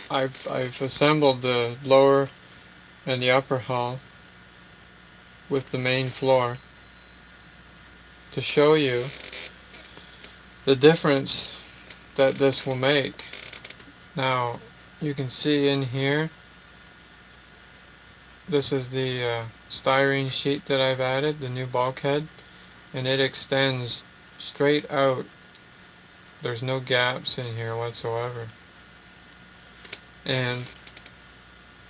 I've assembled the lower and the upper hall with the main floor to show you the difference that this will make. Now you can see in here, this is the styrene sheet that I've added, the new bulkhead, and it extends straight out. There's no gaps in here whatsoever. And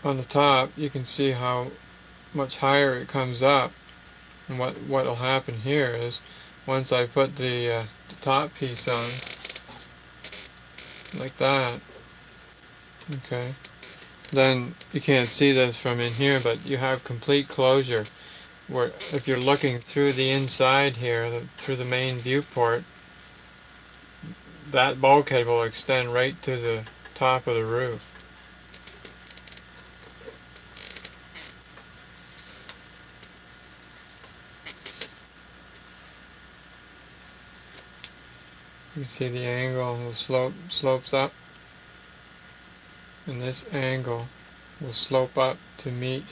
on the top you can see how much higher it comes up. And what'll happen here is, once I put the top piece on, like that, okay, then you can't see this from in here, but you have complete closure, where if you're looking through the inside here, through the main viewport, that bulkhead will extend right to the top of the roof. You see the angle will slopes up, and this angle will slope up to meet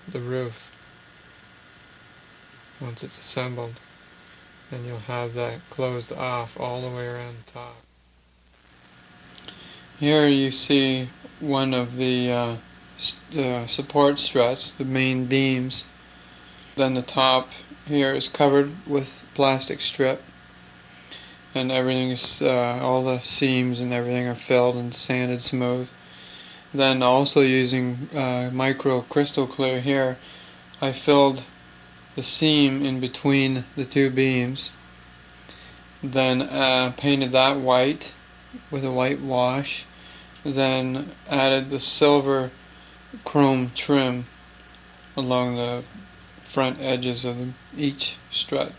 the roof once it's assembled, and you'll have that closed off all the way around the top. Here you see one of the support struts, the main beams. Then the top here is covered with plastic strip, and everything is, all the seams and everything are filled and sanded smooth. Then also using micro crystal clear here, I filled the seam in between the two beams, then painted that white with a white wash, then added the silver chrome trim along the front edges of each strut.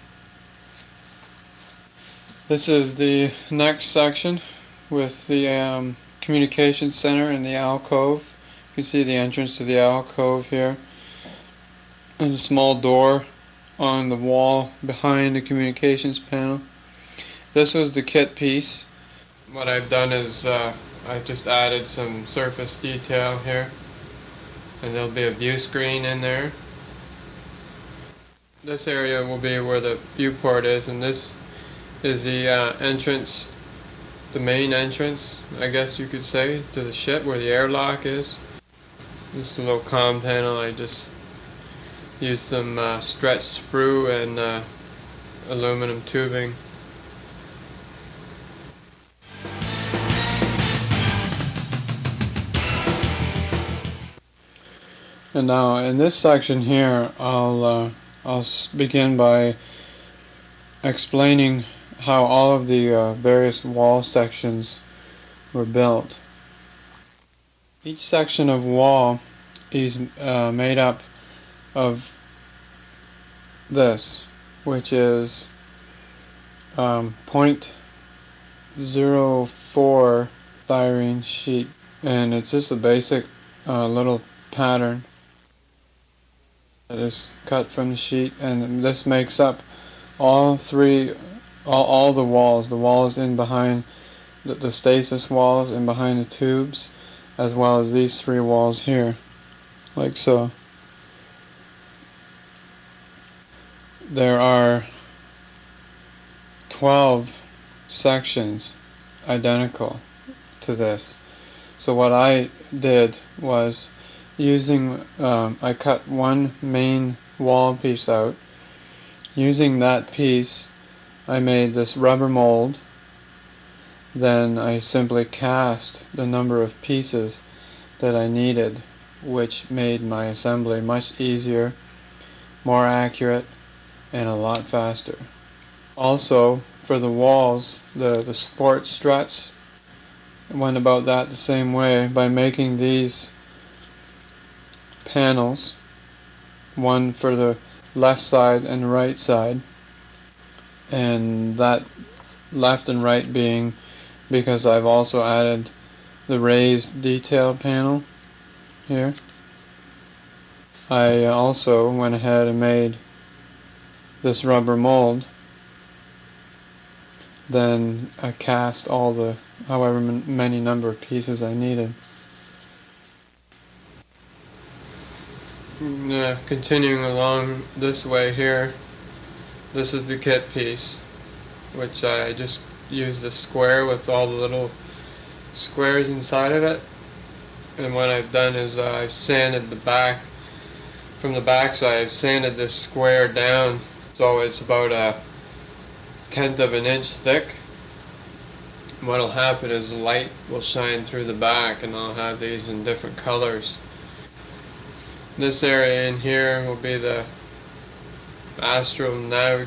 This is the next section with the communication center and the alcove. You can see the entrance to the alcove here, and a small door on the wall behind the communications panel. This was the kit piece. What I've done is I've just added some surface detail here, and there'll be a view screen in there. This area will be where the viewport is, and this is the entrance, the main entrance, I guess you could say, to the ship, where the airlock is. This is the little comm panel. I just used some stretched sprue and aluminum tubing. And now in this section here, I'll begin by explaining how all of the various wall sections were built. Each section of wall is made up of this, which is 0.04 styrene sheet, and it's just a basic little pattern that is cut from the sheet, and this makes up all the walls in behind the stasis walls and behind the tubes, as well as these three walls here, like so. There are 12 sections identical to this. So what I did was, I cut one main wall piece out. Using that piece, I made this rubber mold. Then I simply cast the number of pieces that I needed, which made my assembly much easier, more accurate, and a lot faster. Also, for the walls, the support struts, I went about that the same way by making these panels, one for the left side and the right side, and that left and right being because I've also added the raised detail panel here. I also went ahead and made this rubber mold. Then I cast all the however many number of pieces I needed. Continuing along this way here, this is the kit piece, which I just used a square with all the little squares inside of it. And what I've done is I've sanded the back, from the back side, I've sanded this square down so it's about 1/10 of an inch thick. What'll happen is the light will shine through the back, and I'll have these in different colors. This area in here will be the astro,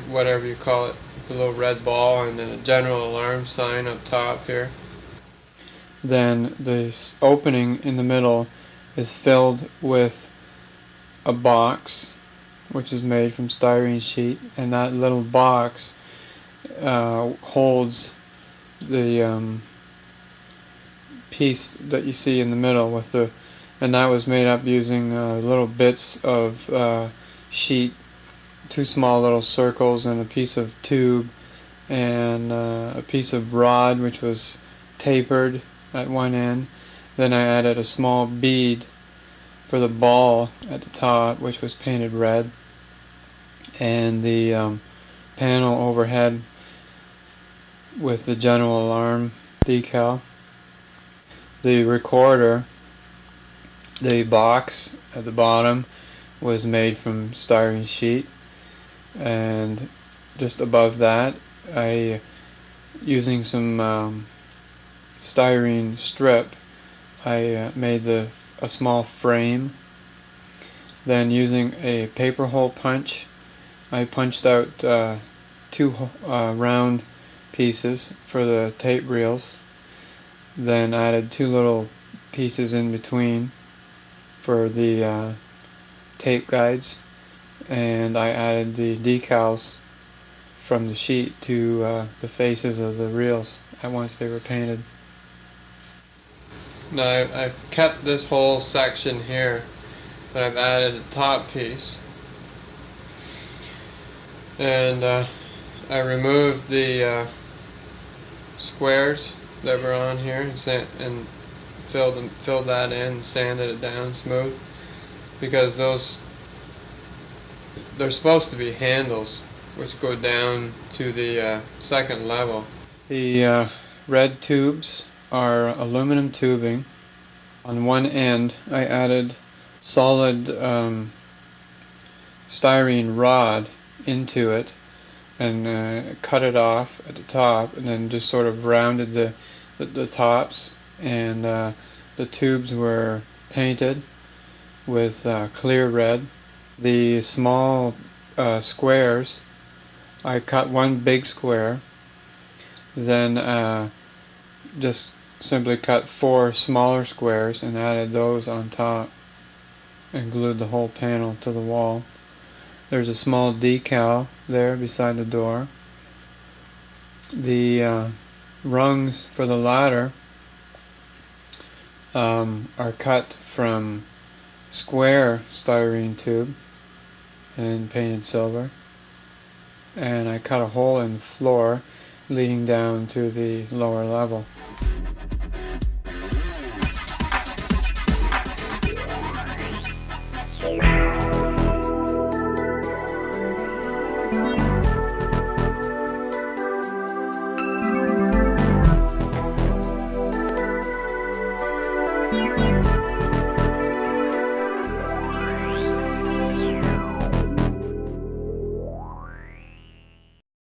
whatever you call it, the little red ball, and then a general alarm sign up top here. Then this opening in the middle is filled with a box, which is made from styrene sheet, and that little box holds the piece that you see in the middle with the, and that was made up using little bits of sheet, 2 small little circles, and a piece of tube, and a piece of rod which was tapered at one end. Then I added a small bead for the ball at the top, which was painted red, and the panel overhead with the general alarm decal. The recorder, the box at the bottom, was made from styrene sheet, and just above that, using some styrene strip, I made a small frame. Then using a paper hole punch, I punched out 2 round pieces for the tape reels, then added 2 little pieces in between for the tape guides, and I added the decals from the sheet to the faces of the reels once they were painted. Now I've kept this whole section here, but I've added a top piece, and I removed the squares that were on here and filled that in, sanded it down smooth, because they're supposed to be handles which go down to the second level. The red tubes are aluminum tubing. On one end I added solid styrene rod into it, and cut it off at the top, and then just sort of rounded the tops, and the tubes were painted with clear red. The small squares, I cut one big square, then just simply cut 4 smaller squares and added those on top and glued the whole panel to the wall. There's a small decal there beside the door. The rungs for the ladder are cut from square styrene tube and painted silver, and I cut a hole in the floor leading down to the lower level.